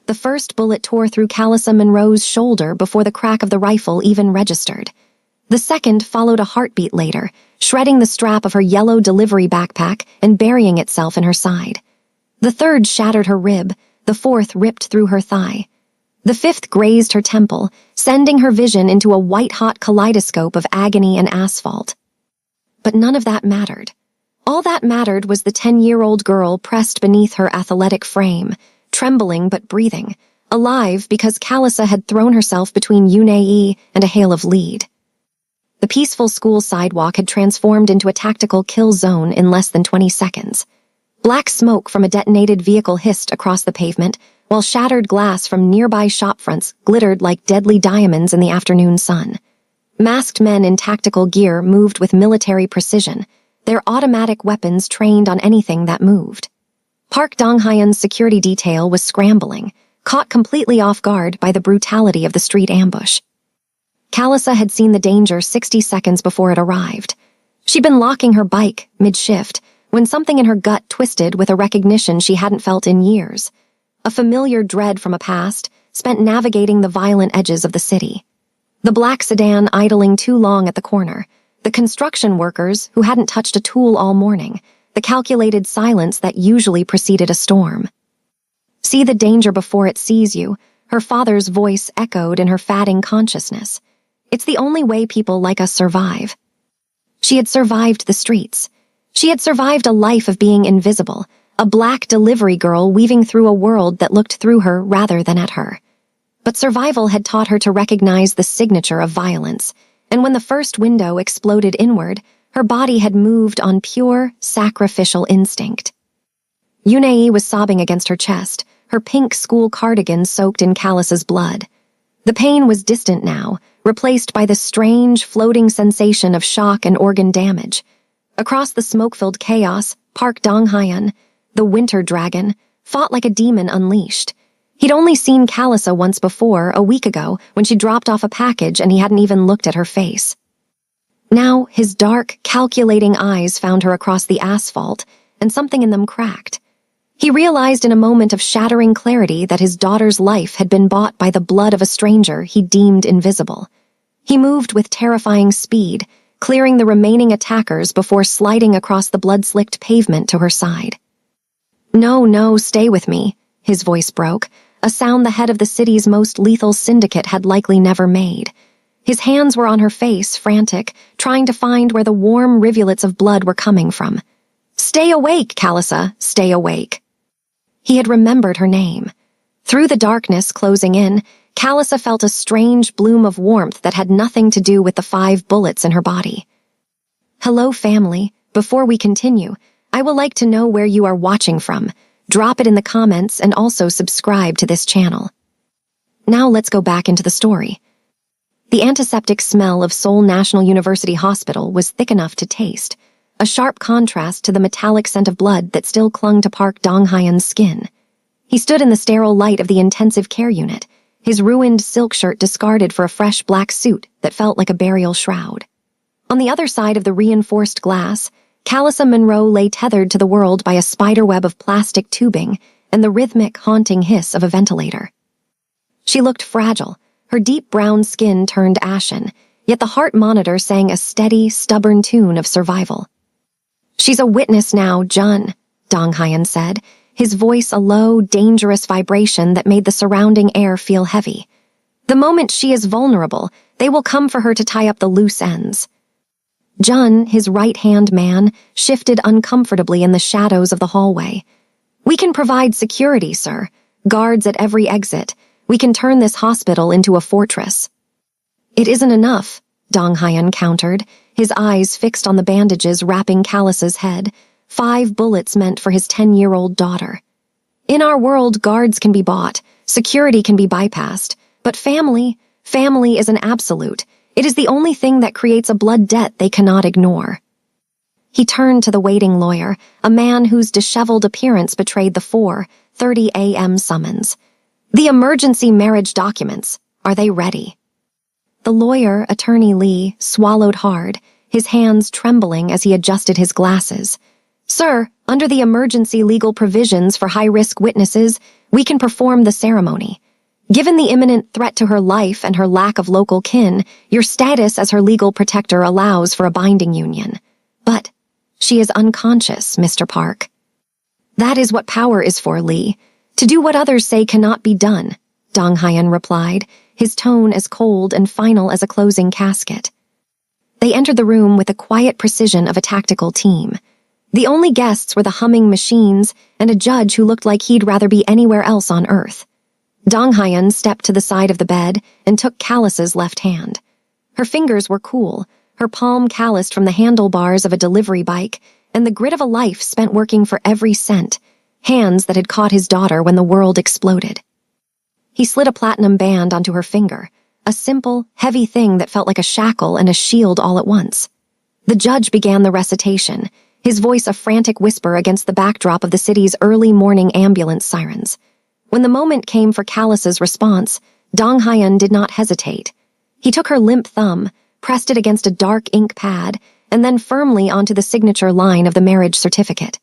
The first bullet tore through Callissa Monroe's shoulder before the crack of the rifle even registered. The second followed a heartbeat later, shredding the strap of her yellow delivery backpack and burying itself in her side. The third shattered her rib, the fourth ripped through her thigh. The fifth grazed her temple, sending her vision into a white-hot kaleidoscope of agony and asphalt. But none of that mattered. All that mattered was the 10-year-old girl pressed beneath her athletic frame, trembling but breathing, alive because Callissa had thrown herself between Yunei and a hail of lead. The peaceful school sidewalk had transformed into a tactical kill zone in less than 20 seconds. Black smoke from a detonated vehicle hissed across the pavement, while shattered glass from nearby shopfronts glittered like deadly diamonds in the afternoon sun. Masked men in tactical gear moved with military precision, their automatic weapons trained on anything that moved. Park Dong-hyeon's security detail was scrambling, caught completely off guard by the brutality of the street ambush. Callissa had seen the danger 60 seconds before it arrived. She'd been locking her bike mid-shift when something in her gut twisted with a recognition she hadn't felt in years. A familiar dread from a past spent navigating the violent edges of the city. The black sedan idling too long at the corner, the construction workers who hadn't touched a tool all morning, the calculated silence that usually preceded a storm. See the danger before it sees you, her father's voice echoed in her fading consciousness. It's the only way people like us survive. She had survived the streets. She had survived a life of being invisible, a black delivery girl weaving through a world that looked through her rather than at her. But survival had taught her to recognize the signature of violence, and when the first window exploded inward, her body had moved on pure, sacrificial instinct. Yunei was sobbing against her chest, her pink school cardigan soaked in Callissa's blood. The pain was distant now, replaced by the strange, floating sensation of shock and organ damage. Across the smoke-filled chaos, Park Dong-hyeon, the winter dragon, fought like a demon unleashed. He'd only seen Callissa once before, a week ago, when she dropped off a package and he hadn't even looked at her face. Now, his dark, calculating eyes found her across the asphalt, and something in them cracked. He realized in a moment of shattering clarity that his daughter's life had been bought by the blood of a stranger he deemed invisible. He moved with terrifying speed, clearing the remaining attackers before sliding across the blood-slicked pavement to her side. No, stay with me, his voice broke, a sound the head of the city's most lethal syndicate had likely never made. His hands were on her face, frantic, trying to find where the warm rivulets of blood were coming from. Stay awake, Callissa, stay awake. He had remembered her name. Through the darkness closing in, Callissa felt a strange bloom of warmth that had nothing to do with the 5 bullets in her body. Hello, family. Before we continue, I would like to know where you are watching from. Drop it in the comments and also subscribe to this channel. Now let's go back into the story. The antiseptic smell of Seoul National University Hospital was thick enough to taste, a sharp contrast to the metallic scent of blood that still clung to Park Dong-hyeon's skin. He stood in the sterile light of the intensive care unit, his ruined silk shirt discarded for a fresh black suit that felt like a burial shroud. On the other side of the reinforced glass, Callissa Monroe lay tethered to the world by a spiderweb of plastic tubing and the rhythmic, haunting hiss of a ventilator. She looked fragile, her deep brown skin turned ashen, yet the heart monitor sang a steady, stubborn tune of survival. She's a witness now, Jun, Dong-hyeon said, his voice a low, dangerous vibration that made the surrounding air feel heavy. The moment she is vulnerable, they will come for her to tie up the loose ends. Jun, his right-hand man, shifted uncomfortably in the shadows of the hallway. We can provide security, sir. Guards at every exit. We can turn this hospital into a fortress. It isn't enough, Dong-hyeon countered, his eyes fixed on the bandages wrapping Callissa's head, 5 bullets meant for his 10-year-old daughter. In our world, guards can be bought, security can be bypassed, but family is an absolute. It is the only thing that creates a blood debt they cannot ignore. He turned to the waiting lawyer, a man whose disheveled appearance betrayed the 4:30 a.m. summons. The emergency marriage documents, are they ready? The lawyer, Attorney Lee, swallowed hard, his hands trembling as he adjusted his glasses. Sir, under the emergency legal provisions for high-risk witnesses, we can perform the ceremony. Given the imminent threat to her life and her lack of local kin, your status as her legal protector allows for a binding union. But she is unconscious, Mr. Park. That is what power is for, Lee. To do what others say cannot be done, Dong Hyun replied, his tone as cold and final as a closing casket. They entered the room with the quiet precision of a tactical team. The only guests were the humming machines and a judge who looked like he'd rather be anywhere else on Earth. Dong Hyun stepped to the side of the bed and took Callus's left hand. Her fingers were cool, her palm calloused from the handlebars of a delivery bike and the grit of a life spent working for every cent, hands that had caught his daughter when the world exploded. He slid a platinum band onto her finger, a simple, heavy thing that felt like a shackle and a shield all at once. The judge began the recitation, his voice a frantic whisper against the backdrop of the city's early morning ambulance sirens. When the moment came for Callus's response, Dong Hyun did not hesitate. He took her limp thumb, pressed it against a dark ink pad, and then firmly onto the signature line of the marriage certificate.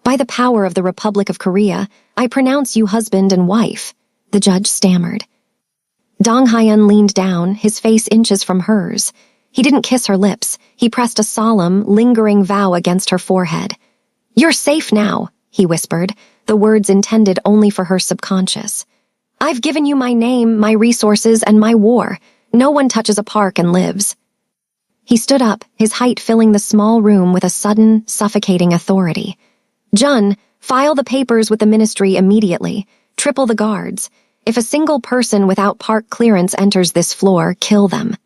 By the power of the Republic of Korea, I pronounce you husband and wife, the judge stammered. Dong Hyun leaned down, his face inches from hers. He didn't kiss her lips. He pressed a solemn, lingering vow against her forehead. You're safe now, he whispered, the words intended only for her subconscious. I've given you my name, my resources, and my war. No one touches a park and lives. He stood up, his height filling the small room with a sudden, suffocating authority. Jun, file the papers with the ministry immediately. Triple the guards. If a single person without park clearance enters this floor, kill them.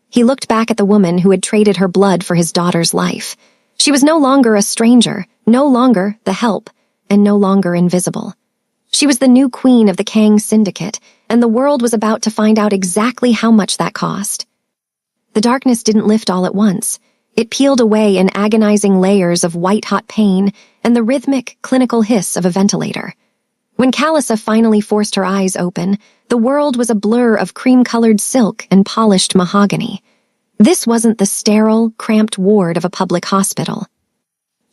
He looked back at the woman who had traded her blood for his daughter's life. She was no longer a stranger, no longer the help, and no longer invisible. She was the new queen of the Kang Syndicate, and the world was about to find out exactly how much that cost. The darkness didn't lift all at once. It peeled away in agonizing layers of white-hot pain and the rhythmic, clinical hiss of a ventilator. When Callissa finally forced her eyes open, the world was a blur of cream-colored silk and polished mahogany. This wasn't the sterile, cramped ward of a public hospital.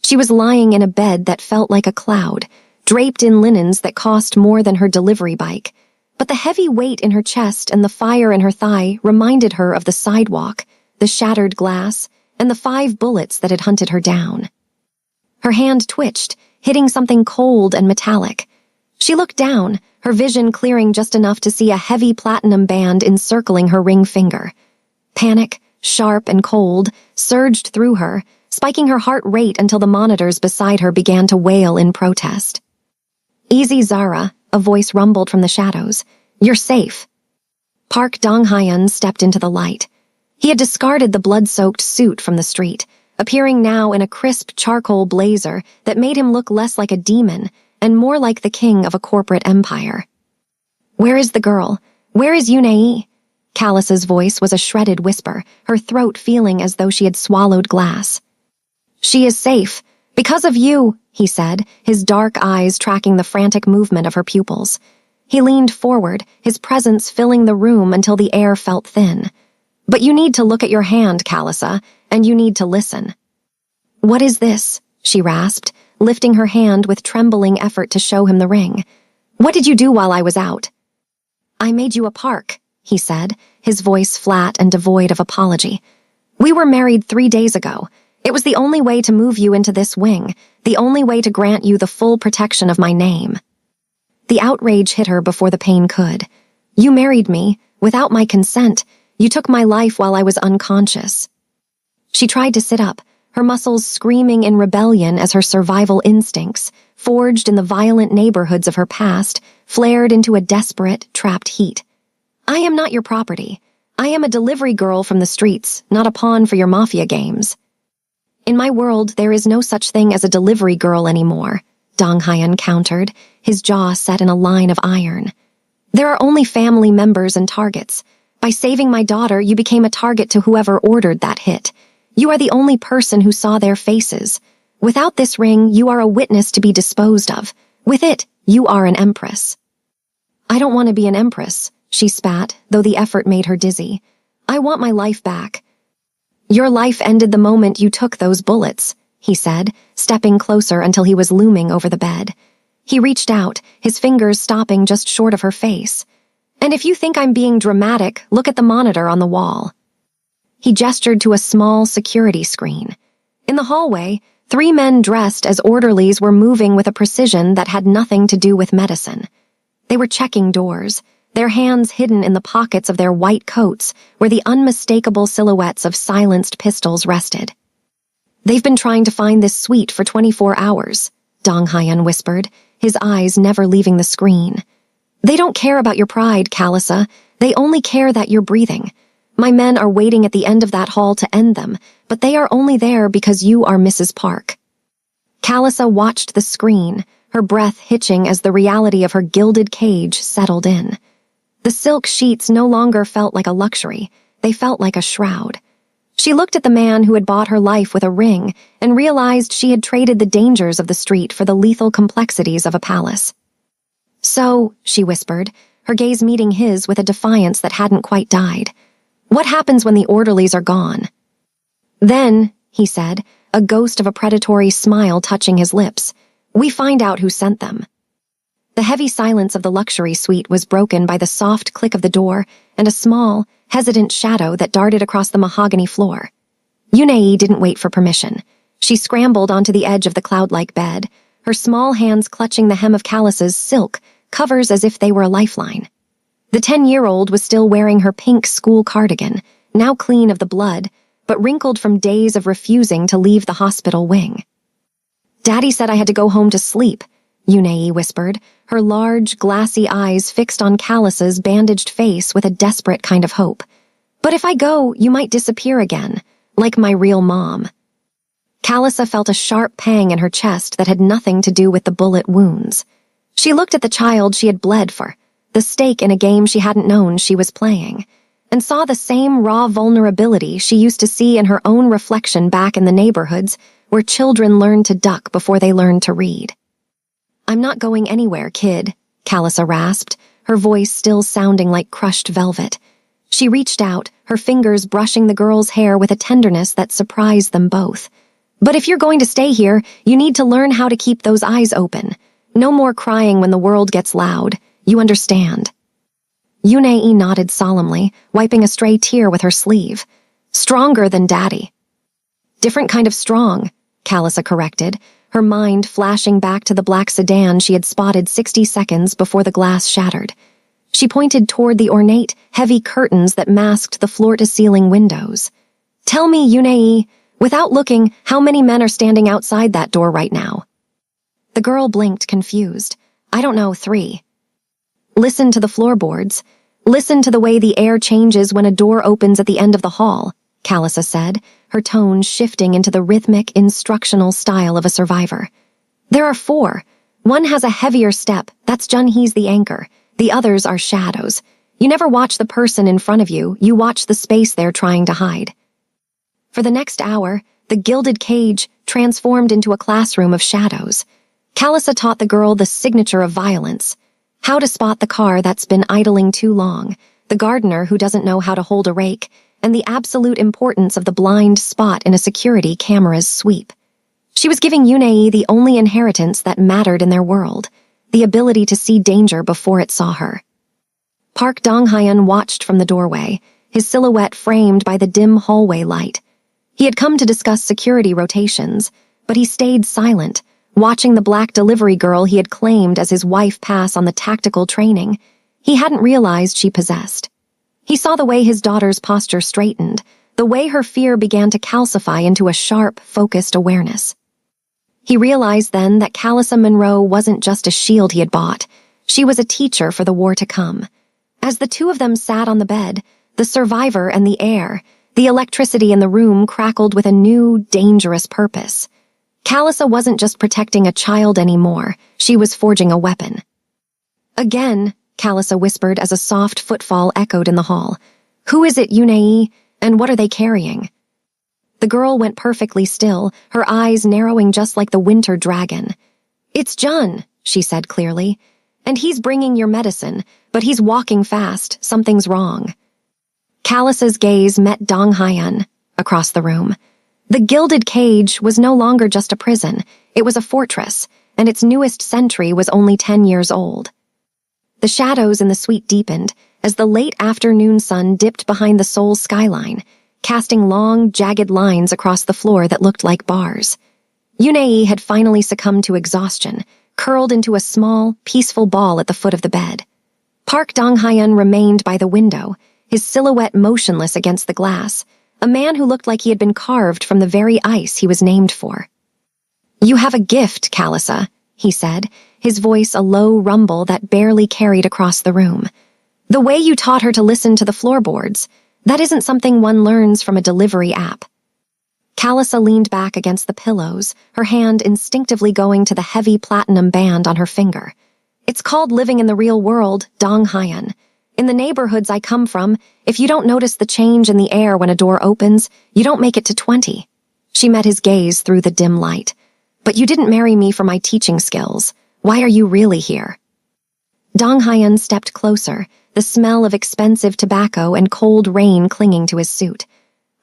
She was lying in a bed that felt like a cloud, draped in linens that cost more than her delivery bike, but the heavy weight in her chest and the fire in her thigh reminded her of the sidewalk, the shattered glass, and the 5 bullets that had hunted her down. Her hand twitched, hitting something cold and metallic. She looked down, her vision clearing just enough to see a heavy platinum band encircling her ring finger. Panic, sharp and cold, surged through her, spiking her heart rate until the monitors beside her began to wail in protest. Easy, Zara, a voice rumbled from the shadows. You're safe. Park Dong-hyun stepped into the light. He had discarded the blood-soaked suit from the street, appearing now in a crisp charcoal blazer that made him look less like a demon and more like the king of a corporate empire. Where is the girl? Where is Yunei? Callus's voice was a shredded whisper, her throat feeling as though she had swallowed glass. She is safe. Because of you, he said, his dark eyes tracking the frantic movement of her pupils. He leaned forward, his presence filling the room until the air felt thin. But you need to look at your hand, Callissa, and you need to listen. What is this? She rasped, lifting her hand with trembling effort to show him the ring. What did you do while I was out? I made you a park, he said, his voice flat and devoid of apology. We were married 3 days ago. It was the only way to move you into this wing, the only way to grant you the full protection of my name. The outrage hit her before the pain could. You married me, without my consent. You took my life while I was unconscious. She tried to sit up, her muscles screaming in rebellion as her survival instincts, forged in the violent neighborhoods of her past, flared into a desperate, trapped heat. I am not your property. I am a delivery girl from the streets, not a pawn for your MAFIA games. In my world, there is no such thing as a delivery girl anymore, Dong-hyun countered, his jaw set in a line of iron. There are only family members and targets. By saving my daughter, you became a target to whoever ordered that hit. You are the only person who saw their faces. Without this ring, you are a witness to be disposed of. With it, you are an empress. I don't want to be an empress, she spat, though the effort made her dizzy. I want my life back. Your life ended the moment you took those bullets, he said, stepping closer until he was looming over the bed. He reached out, his fingers stopping just short of her face. And if you think I'm being dramatic, look at the monitor on the wall. He gestured to a small security screen. In the hallway, 3 men dressed as orderlies were moving with a precision that had nothing to do with medicine. They were checking doors, their hands hidden in the pockets of their white coats where the unmistakable silhouettes of silenced pistols rested. They've been trying to find this suite for 24 hours, Dong Hyun whispered, his eyes never leaving the screen. They don't care about your pride, Kalisa. They only care that you're breathing. My men are waiting at the end of that hall to end them, but they are only there because you are Mrs. Park. Kalisa watched the screen, her breath hitching as the reality of her gilded cage settled in. The silk sheets no longer felt like a luxury, they felt like a shroud. She looked at the man who had bought her life with a ring and realized she had traded the dangers of the street for the lethal complexities of a palace. So, she whispered, her gaze meeting his with a defiance that hadn't quite died. What happens when the orderlies are gone? Then, he said, a ghost of a predatory smile touching his lips, we find out who sent them. The heavy silence of the luxury suite was broken by the soft click of the door and a small, hesitant shadow that darted across the mahogany floor. Yunei didn't wait for permission. She scrambled onto the edge of the cloud-like bed, her small hands clutching the hem of Kalisa's silk covers as if they were a lifeline. The 10-year-old was still wearing her pink school cardigan, now clean of the blood, but wrinkled from days of refusing to leave the hospital wing. Daddy said I had to go home to sleep, Yunei whispered, her large, glassy eyes fixed on Kalisa's bandaged face with a desperate kind of hope. But if I go, you might disappear again, like my real mom. Kalisa felt a sharp pang in her chest that had nothing to do with the bullet wounds. She looked at the child she had bled for, the stake in a game she hadn't known she was playing, and saw the same raw vulnerability she used to see in her own reflection back in the neighborhoods where children learned to duck before they learned to read. I'm not going anywhere, kid, Kalisa rasped, her voice still sounding like crushed velvet. She reached out, her fingers brushing the girl's hair with a tenderness that surprised them both. But if you're going to stay here, you need to learn how to keep those eyes open. No more crying when the world gets loud. You understand. Yunei nodded solemnly, wiping a stray tear with her sleeve. Stronger than Daddy. Different kind of strong, Kalisa corrected, her mind flashing back to the black sedan she had spotted 60 seconds before the glass shattered. She pointed toward the ornate, heavy curtains that masked the floor-to-ceiling windows. Tell me, Yunei, without looking, how many men are standing outside that door right now? The girl blinked, confused. I don't know, 3. Listen to the floorboards. Listen to the way the air changes when a door opens at the end of the hall, Kalisa said, her tone shifting into the rhythmic, instructional style of a survivor. There are 4. One has a heavier step, that's Junhee's the anchor. The others are shadows. You never watch the person in front of you, you watch the space they're trying to hide. For the next hour, the gilded cage transformed into a classroom of shadows. Kalisa taught the girl the signature of violence, how to spot the car that's been idling too long, the gardener who doesn't know how to hold a rake, and the absolute importance of the blind spot in a security camera's sweep. She was giving Yunei the only inheritance that mattered in their world, the ability to see danger before it saw her. Park Dong-hyun watched from the doorway, his silhouette framed by the dim hallway light. He had come to discuss security rotations, but he stayed silent, watching the black delivery girl he had claimed as his wife pass on the tactical training he hadn't realized she possessed. He saw the way his daughter's posture straightened, the way her fear began to calcify into a sharp, focused awareness. He realized then that Kalisa Monroe wasn't just a shield he had bought, she was a teacher for the war to come. As the two of them sat on the bed, the survivor and the heir, the electricity in the room crackled with a new, dangerous purpose. Kalisa wasn't just protecting a child anymore, she was forging a weapon. Again, Kalisa whispered as a soft footfall echoed in the hall. Who is it, Yunei, and what are they carrying? The girl went perfectly still, her eyes narrowing just like the winter dragon. It's Jun, she said clearly, and he's bringing your medicine, but he's walking fast, something's wrong. Kalisa's gaze met Dong-hyun across the room. The gilded cage was no longer just a prison, it was a fortress, and its newest sentry was only 10 years old. The shadows in the suite deepened as the late afternoon sun dipped behind the Seoul skyline, casting long, jagged lines across the floor that looked like bars. Yunei had finally succumbed to exhaustion, curled into a small, peaceful ball at the foot of the bed. Park Dong-hyun remained by the window, his silhouette motionless against the glass, a man who looked like he had been carved from the very ice he was named for. "You have a gift, Kalisa," he said, his voice a low rumble that barely carried across the room. "The way you taught her to listen to the floorboards, that isn't something one learns from a delivery app." Kalisa leaned back against the pillows, her hand instinctively going to the heavy platinum band on her finger. "It's called living in the real world, Dong-hyun. In the neighborhoods I come from, if you don't notice the change in the air when a door opens, you don't make it to 20. She met his gaze through the dim light. "But you didn't marry me for my teaching skills. Why are you really here?" Dong-hyun stepped closer, the smell of expensive tobacco and cold rain clinging to his suit.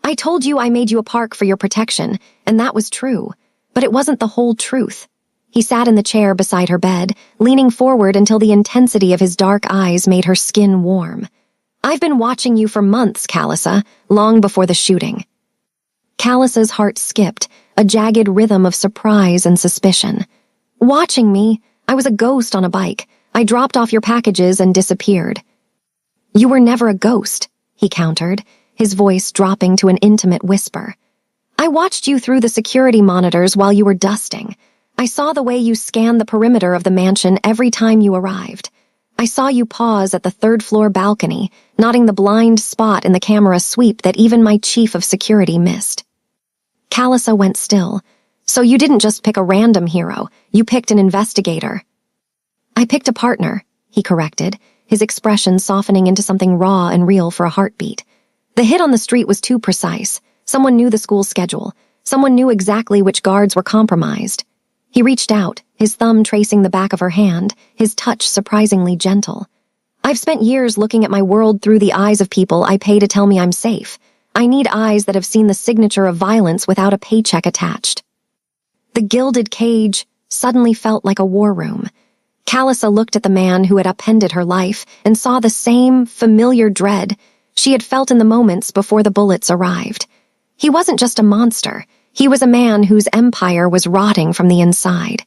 "I told you I made you a park for your protection, and that was true. But it wasn't the whole truth." He sat in the chair beside her bed, leaning forward until the intensity of his dark eyes made her skin warm. "I've been watching you for months, Kalisa, long before the shooting." Kalisa's heart skipped, a jagged rhythm of surprise and suspicion. "Watching me? I was a ghost on a bike. I dropped off your packages and disappeared." "You were never a ghost," he countered, his voice dropping to an intimate whisper. "I watched you through the security monitors while you were dusting. I saw the way you scanned the perimeter of the mansion every time you arrived. I saw you pause at the third-floor balcony, noting the blind spot in the camera sweep that even my chief of security missed." Kalisa went still. "So you didn't just pick a random hero, you picked an investigator." "I picked a partner," he corrected, his expression softening into something raw and real for a heartbeat. "The hit on the street was too precise. Someone knew the school schedule. Someone knew exactly which guards were compromised." He reached out, his thumb tracing the back of her hand, his touch surprisingly gentle. "I've spent years looking at my world through the eyes of people I pay to tell me I'm safe. I need eyes that have seen the signature of violence without a paycheck attached." The gilded cage suddenly felt like a war room. Kalisa looked at the man who had upended her life and saw the same familiar dread she had felt in the moments before the bullets arrived. He wasn't just a monster. He was a man whose empire was rotting from the inside.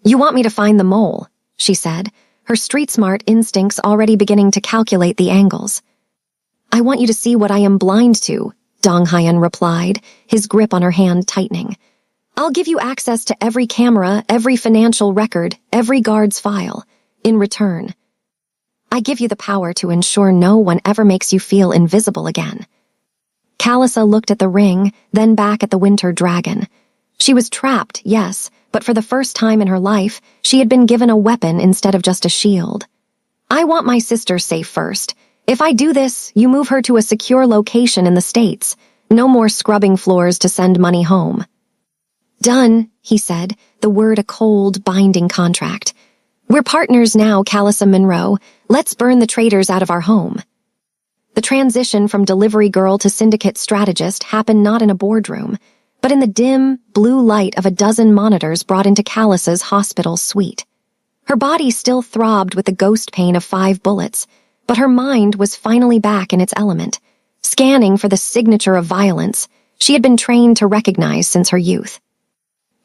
"You want me to find the mole," she said, her street-smart instincts already beginning to calculate the angles. "I want you to see what I am blind to," Dong-hyun replied, his grip on her hand tightening. "I'll give you access to every camera, every financial record, every guard's file. In return, I give you the power to ensure no one ever makes you feel invisible again." Kalisa looked at the ring, then back at the winter dragon. She was trapped, yes, but for the first time in her life, she had been given a weapon instead of just a shield. "I want my sister safe first. If I do this, you move her to a secure location in the States. No more scrubbing floors to send money home." "Done," he said, the word a cold, binding contract. "We're partners now, Kalisa Monroe. Let's burn the traitors out of our home." The transition from delivery girl to syndicate strategist happened not in a boardroom, but in the dim, blue light of a dozen monitors brought into Kalisa's hospital suite. Her body still throbbed with the ghost pain of 5 bullets, but her mind was finally back in its element, scanning for the signature of violence she had been trained to recognize since her youth.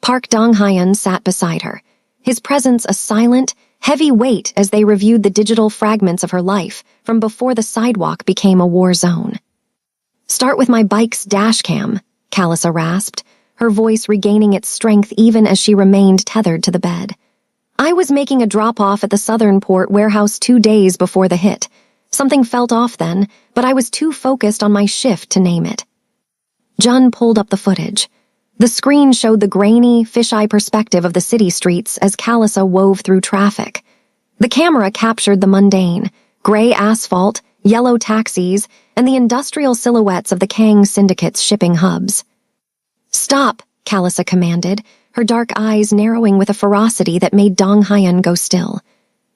Park Dong-hyun sat beside her, his presence a silent, heavy weight as they reviewed the digital fragments of her life from before the sidewalk became a war zone. "Start with my bike's dash cam," Kalisa rasped, her voice regaining its strength even as she remained tethered to the bed. "I was making a drop-off at the Southernport warehouse 2 days before the hit. Something felt off then, but I was too focused on my shift to name it." Jun pulled up the footage. The screen showed the grainy, fisheye perspective of the city streets as Kalisa wove through traffic. The camera captured the mundane, gray asphalt, yellow taxis, and the industrial silhouettes of the Kang Syndicate's shipping hubs. "Stop," Kalisa commanded, her dark eyes narrowing with a ferocity that made Dong-hyun go still.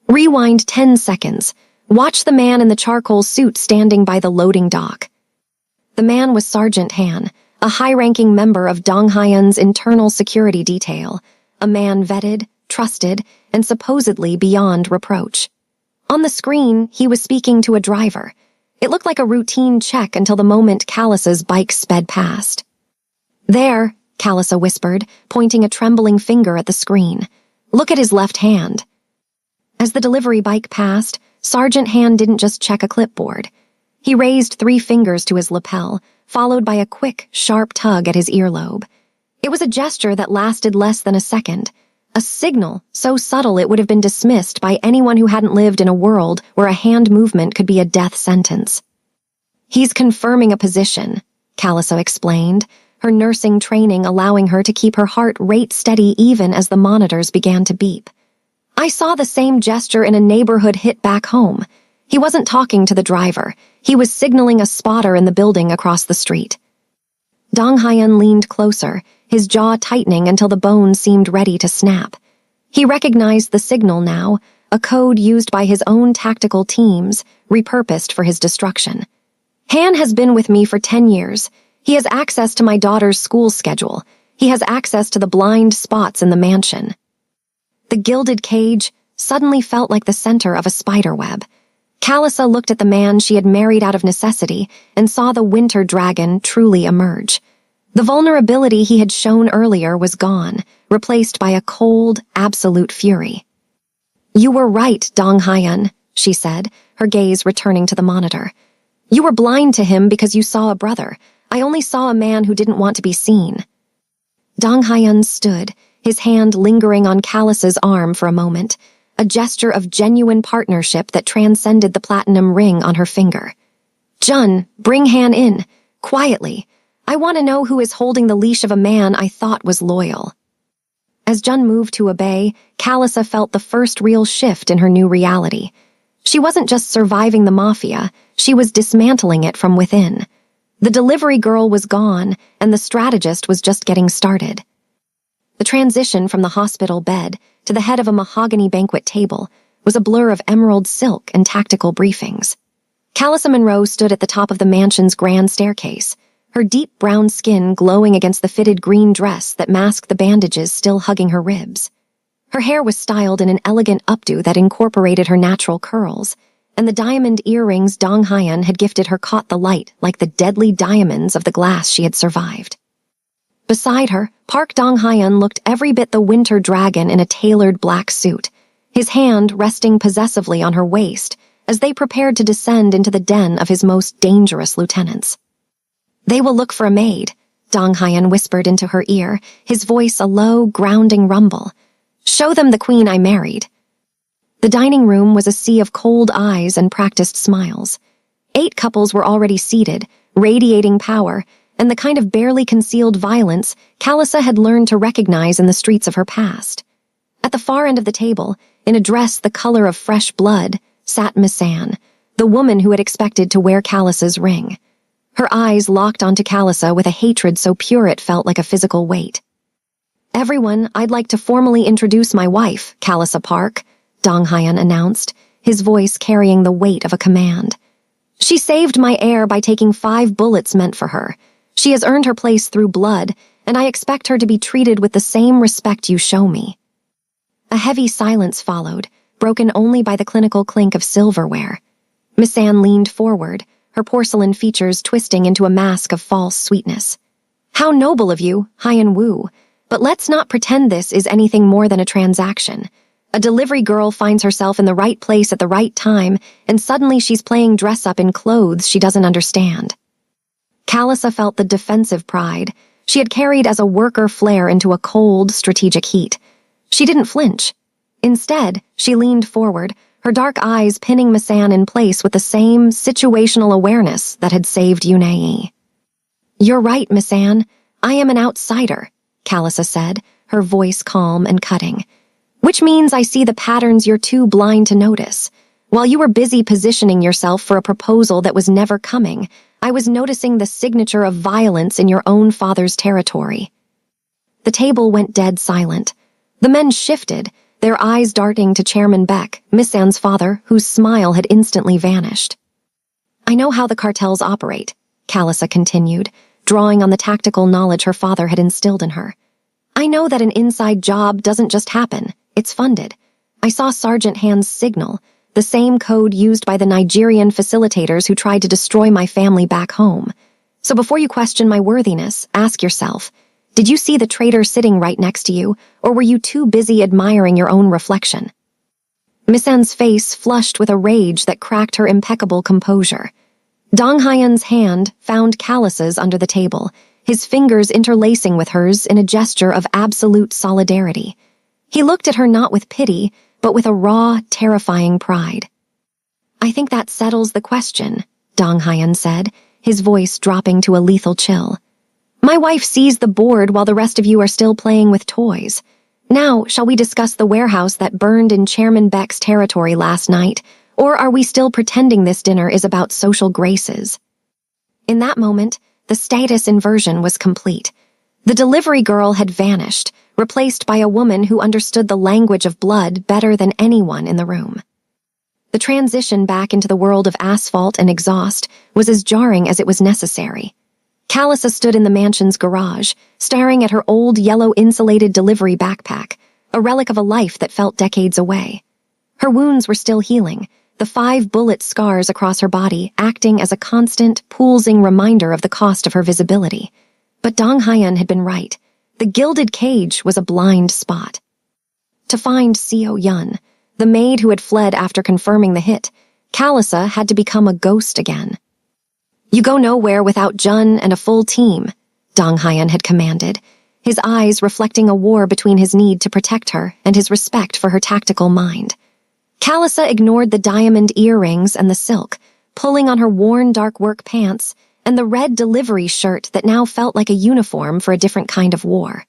"Rewind 10 seconds. Watch the man in the charcoal suit standing by the loading dock." The man was Sergeant Han, a high-ranking member of Dong Hyun's internal security detail, a man vetted, trusted, and supposedly beyond reproach. On the screen, he was speaking to a driver. It looked like a routine check until the moment Callisa's bike sped past. "There," Callisa whispered, pointing a trembling finger at the screen. "Look at his left hand." As the delivery bike passed, Sergeant Han didn't just check a clipboard. He raised 3 fingers to his lapel, followed by a quick, sharp tug at his earlobe. It was a gesture that lasted less than a second, a signal so subtle it would have been dismissed by anyone who hadn't lived in a world where a hand movement could be a death sentence. "He's confirming a position," Callisa explained, her nursing training allowing her to keep her heart rate steady even as the monitors began to beep. "I saw the same gesture in a neighborhood hit back home. He wasn't talking to the driver. He was signaling a spotter in the building across the street." Dong Hyun leaned closer, his jaw tightening until the bones seemed ready to snap. He recognized the signal now, a code used by his own tactical teams, repurposed for his destruction. "Han has been with me for 10 years. He has access to my daughter's school schedule. He has access to the blind spots in the mansion." The gilded cage suddenly felt like the center of a spiderweb. Callisa looked at the man she had married out of necessity and saw the winter dragon truly emerge. The vulnerability he had shown earlier was gone, replaced by a cold, absolute fury. "You were right, Dong Hyun," she said, her gaze returning to the monitor. "You were blind to him because you saw a brother. I only saw a man who didn't want to be seen." Dong Hyun stood, his hand lingering on Callisa's arm for a moment, a gesture of genuine partnership that transcended the platinum ring on her finger. "Jun, bring Han in, quietly. I want to know who is holding the leash of a man I thought was loyal." As Jun moved to obey, Callisa felt the first real shift in her new reality. She wasn't just surviving the Mafia, she was dismantling it from within. The delivery girl was gone, and the strategist was just getting started. The transition from the hospital bed to the head of a mahogany banquet table was a blur of emerald silk and tactical briefings. Callisa Monroe stood at the top of the mansion's grand staircase, her deep brown skin glowing against the fitted green dress that masked the bandages still hugging her ribs. Her hair was styled in an elegant updo that incorporated her natural curls, and the diamond earrings Dong Hyun had gifted her caught the light like the deadly diamonds of the glass she had survived. Beside her, Park Dong Hyun looked every bit the winter dragon in a tailored black suit, his hand resting possessively on her waist as they prepared to descend into the den of his most dangerous lieutenants. "They will look for a maid," Dong Hyun whispered into her ear, his voice a low, grounding rumble. "Show them the queen I married." The dining room was a sea of cold eyes and practiced smiles. 8 couples were already seated, radiating power, and the kind of barely concealed violence Callisa had learned to recognize in the streets of her past. At the far end of the table, in a dress the color of fresh blood, sat Miss Anne, the woman who had expected to wear Callisa's ring. Her eyes locked onto Callisa with a hatred so pure it felt like a physical weight. "Everyone, I'd like to formally introduce my wife, Callisa Park," Dong Hyun announced, his voice carrying the weight of a command. "She saved my heir by taking 5 bullets meant for her. She has earned her place through blood, and I expect her to be treated with the same respect you show me." A heavy silence followed, broken only by the clinical clink of silverware. Miss Anne leaned forward, her porcelain features twisting into a mask of false sweetness. "How noble of you, Hyun Woo, but let's not pretend this is anything more than a transaction. A delivery girl finds herself in the right place at the right time, and suddenly she's playing dress-up in clothes she doesn't understand." Callisa felt the defensive pride she had carried as a worker flare into a cold, strategic heat. She didn't flinch. Instead, she leaned forward, her dark eyes pinning Miss Anne in place with the same situational awareness that had saved Yunei. "You're right, Miss Anne. I am an outsider," Callisa said, her voice calm and cutting. "Which means I see the patterns you're too blind to notice. While you were busy positioning yourself for a proposal that was never coming, I was noticing the signature of violence in your own father's territory." The table went dead silent. The men shifted, their eyes darting to Chairman Beck, Miss Anne's father, whose smile had instantly vanished. "I know how the cartels operate," Callisa continued, drawing on the tactical knowledge her father had instilled in her. I know that an inside job doesn't just happen, it's funded. I saw Sergeant Hand's signal, the same code used by the Nigerian facilitators who tried to destroy my family back home. So before you question my worthiness, ask yourself, did you see the traitor sitting right next to you, or were you too busy admiring your own reflection? Miss N's face flushed with a rage that cracked her impeccable composure. Dong Hyen's hand found calluses under the table, his fingers interlacing with hers in a gesture of absolute solidarity. He looked at her not with pity, but with a raw, terrifying pride. I think that settles the question, Dong Hyen said, his voice dropping to a lethal chill. My wife seized the board while the rest of you are still playing with toys. Now, shall we discuss the warehouse that burned in Chairman Beck's territory last night, or are we still pretending this dinner is about social graces? In that moment, the status inversion was complete. The delivery girl had vanished, replaced by a woman who understood the language of blood better than anyone in the room. The transition back into the world of asphalt and exhaust was as jarring as it was necessary. Callissa stood in the mansion's garage, staring at her old yellow insulated delivery backpack, a relic of a life that felt decades away. Her wounds were still healing, the 5 bullet scars across her body acting as a constant, pulsing reminder of the cost of her visibility. But Dong Hyen had been right. The gilded cage was a blind spot. To find Seo Yun, the maid who had fled after confirming the hit, Callissa had to become a ghost again. You go nowhere without Jun and a full team, Dong Hyen had commanded, his eyes reflecting a war between his need to protect her and his respect for her tactical mind. Callissa ignored the diamond earrings and the silk, pulling on her worn dark work pants and the red delivery shirt that now felt like a uniform for a different kind of war.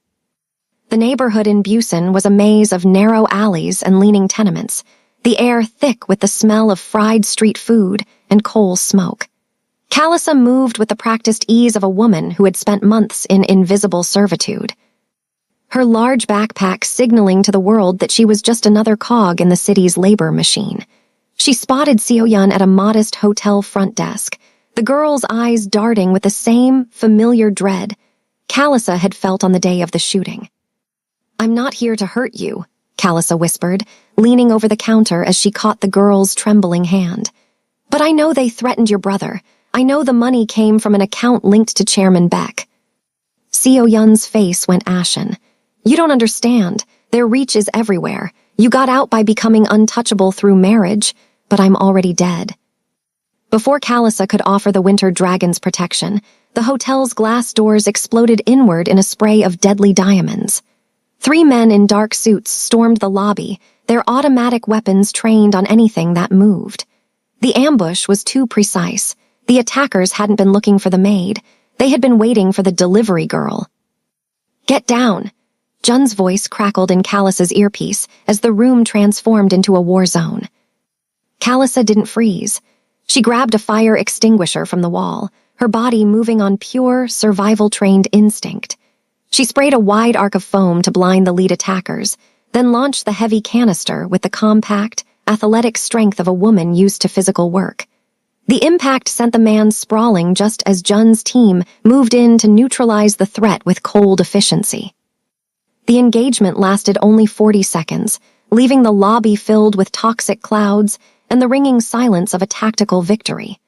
The neighborhood in Busan was a maze of narrow alleys and leaning tenements, the air thick with the smell of fried street food and coal smoke. Callissa moved with the practiced ease of a woman who had spent months in invisible servitude. Her large backpack signaling to the world that she was just another cog in the city's labor machine. She spotted Seo Yun at a modest hotel front desk, the girl's eyes darting with the same familiar dread Callissa had felt on the day of the shooting. I'm not here to hurt you, Callissa whispered, leaning over the counter as she caught the girl's trembling hand. But I know they threatened your brother. I know the money came from an account linked to Chairman Beck. Seo Yun's face went ashen. You don't understand. Their reach is everywhere. You got out by becoming untouchable through marriage, but I'm already dead. Before Callissa could offer the winter dragon's protection, the hotel's glass doors exploded inward in a spray of deadly diamonds. 3 men in dark suits stormed the lobby, their automatic weapons trained on anything that moved. The ambush was too precise. The attackers hadn't been looking for the maid. They had been waiting for the delivery girl. Get down! Jun's voice crackled in Callissa's earpiece as the room transformed into a war zone. Callissa didn't freeze. She grabbed a fire extinguisher from the wall, her body moving on pure, survival-trained instinct. She sprayed a wide arc of foam to blind the lead attackers, then launched the heavy canister with the compact, athletic strength of a woman used to physical work. The impact sent the man sprawling just as Jun's team moved in to neutralize the threat with cold efficiency. The engagement lasted only 40 seconds, leaving the lobby filled with toxic clouds and the ringing silence of a tactical victory.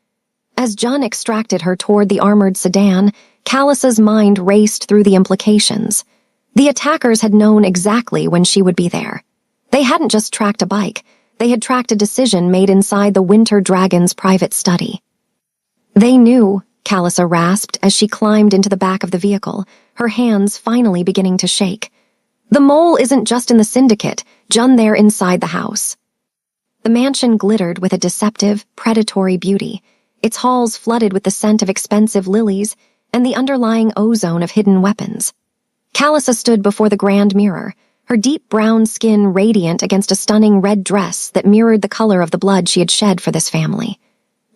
As Jun extracted her toward the armored sedan, Callissa's mind raced through the implications. The attackers had known exactly when she would be there. They hadn't just tracked a bike, they had tracked a decision made inside the Winter Dragon's private study. They knew, Callissa rasped as she climbed into the back of the vehicle, her hands finally beginning to shake. The mole isn't just in the syndicate, Jun there inside the house. The mansion glittered with a deceptive, predatory beauty, its halls flooded with the scent of expensive lilies and the underlying ozone of hidden weapons. Callissa stood before the grand mirror, her deep brown skin radiant against a stunning red dress that mirrored the color of the blood she had shed for this family.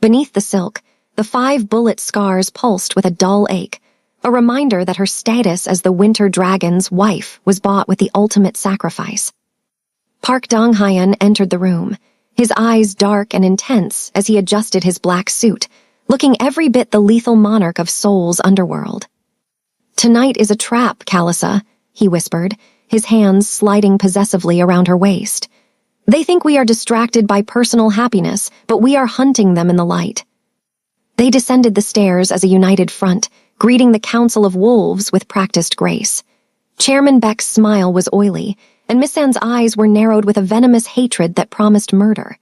Beneath the silk, the 5 bullet scars pulsed with a dull ache, a reminder that her status as the Winter Dragon's wife was bought with the ultimate sacrifice. Park Dong-hyen entered the room, his eyes dark and intense as he adjusted his black suit, looking every bit the lethal monarch of Seoul's underworld. "Tonight is a trap, Callisa," he whispered, his hands sliding possessively around her waist. "They think we are distracted by personal happiness, but we are hunting them in the light." They descended the stairs as a united front, greeting the Council of Wolves with practiced grace. Chairman Beck's smile was oily, and Miss Anne's eyes were narrowed with a venomous hatred that promised murder.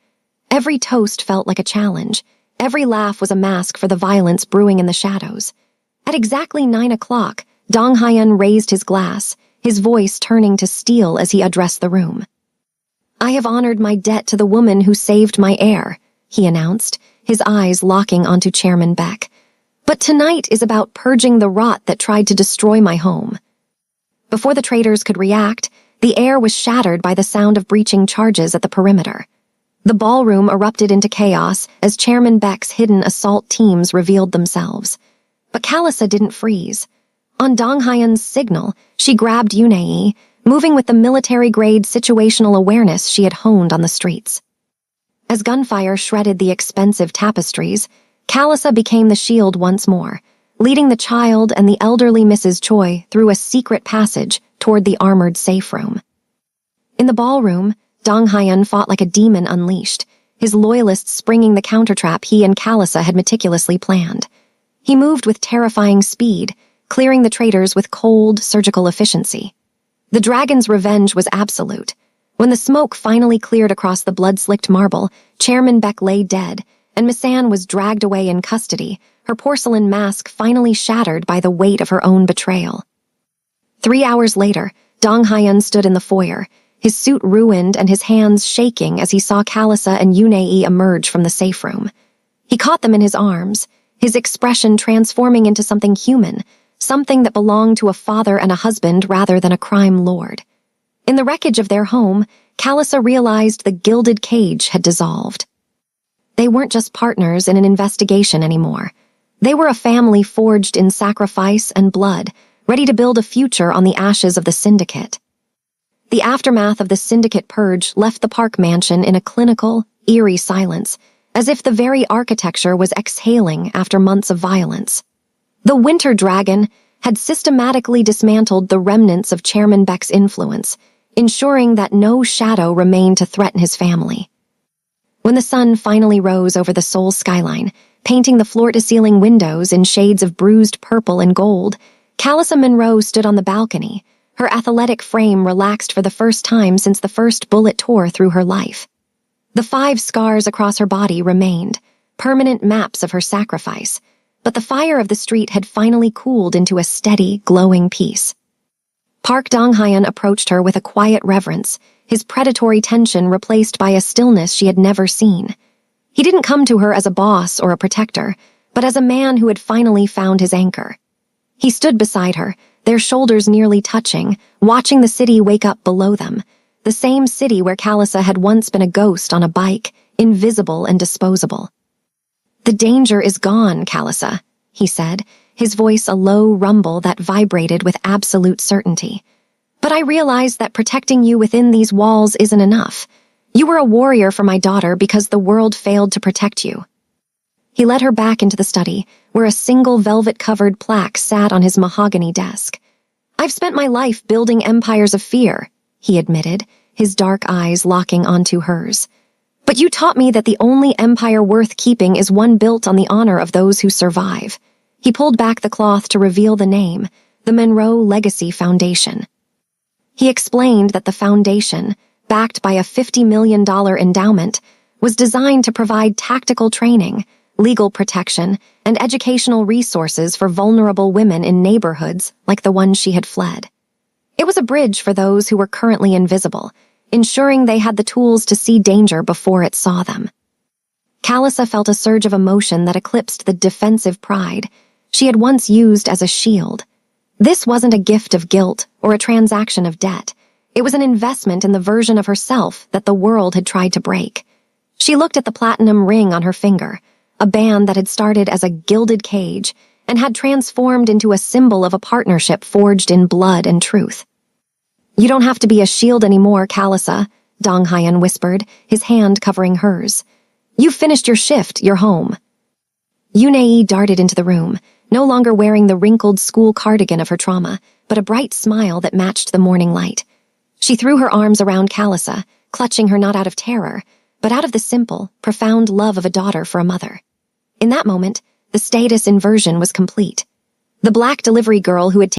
Every toast felt like a challenge. Every laugh was a mask for the violence brewing in the shadows. At exactly 9 o'clock, Dong Hyun raised his glass, his voice turning to steel as he addressed the room. "I have honored my debt to the woman who saved my heir," he announced, his eyes locking onto Chairman Beck. "But tonight is about purging the rot that tried to destroy my home." Before the traitors could react, the air was shattered by the sound of breaching charges at the perimeter. The ballroom erupted into chaos as Chairman Beck's hidden assault teams revealed themselves. But Callisa didn't freeze. On Dong Hyun's signal, she grabbed Yoon-ae, moving with the military-grade situational awareness she had honed on the streets. As gunfire shredded the expensive tapestries, Callisa became the shield once more, leading the child and the elderly Mrs. Choi through a secret passage toward the armored safe room. In the ballroom, Dong Hyun fought like a demon unleashed, his loyalists springing the countertrap he and Callisa had meticulously planned. He moved with terrifying speed, clearing the traitors with cold, surgical efficiency. The dragon's revenge was absolute. When the smoke finally cleared across the blood-slicked marble, Chairman Beck lay dead, and Miss Anne was dragged away in custody, her porcelain mask finally shattered by the weight of her own betrayal. 3 hours later, Dong Hyun stood in the foyer, his suit ruined and his hands shaking as he saw Callisa and Yoon-ae emerge from the safe room. He caught them in his arms, his expression transforming into something human, something that belonged to a father and a husband rather than a crime lord. In the wreckage of their home, Callisa realized the gilded cage had dissolved. They weren't just partners in an investigation anymore. They were a family forged in sacrifice and blood, ready to build a future on the ashes of the syndicate. The aftermath of the syndicate purge left the Park mansion in a clinical, eerie silence, as if the very architecture was exhaling after months of violence. The Winter Dragon had systematically dismantled the remnants of Chairman Beck's influence, ensuring that no shadow remained to threaten his family. When the sun finally rose over the Seoul skyline, painting the floor-to-ceiling windows in shades of bruised purple and gold, Callisa Monroe stood on the balcony, her athletic frame relaxed for the first time since the first bullet tore through her life. The 5 scars across her body remained, permanent maps of her sacrifice, but the fire of the street had finally cooled into a steady, glowing peace. Park Dong-hyun approached her with a quiet reverence, his predatory tension replaced by a stillness she had never seen. He didn't come to her as a boss or a protector, but as a man who had finally found his anchor. He stood beside her, their shoulders nearly touching, watching the city wake up below them, the same city where Callisa had once been a ghost on a bike, invisible and disposable. "The danger is gone, Callisa," he said, his voice a low rumble that vibrated with absolute certainty. "But I realize that protecting you within these walls isn't enough. You were a warrior for my daughter because the world failed to protect you." He led her back into the study, where a single velvet-covered plaque sat on his mahogany desk. "I've spent my life building empires of fear," he admitted, his dark eyes locking onto hers. "But you taught me that the only empire worth keeping is one built on the honor of those who survive." He pulled back the cloth to reveal the name, the Monroe Legacy Foundation. He explained that the foundation, backed by a $50 million endowment, was designed to provide tactical training, legal protection, and educational resources for vulnerable women in neighborhoods like the one she had fled. It was a bridge for those who were currently invisible, ensuring they had the tools to see danger before it saw them. Callisa felt a surge of emotion that eclipsed the defensive pride she had once used as a shield. This wasn't a gift of guilt or a transaction of debt. It was an investment in the version of herself that the world had tried to break. She looked at the platinum ring on her finger, a band that had started as a gilded cage and had transformed into a symbol of a partnership forged in blood and truth. "You don't have to be a shield anymore, Callisa," Dong Hyun whispered, his hand covering hers. "You've finished your shift, you're home." Yunei darted into the room, no longer wearing the wrinkled school cardigan of her trauma, but a bright smile that matched the morning light. She threw her arms around Kalissa, clutching her not out of terror, but out of the simple, profound love of a daughter for a mother. In that moment, the status inversion was complete. The black delivery girl who had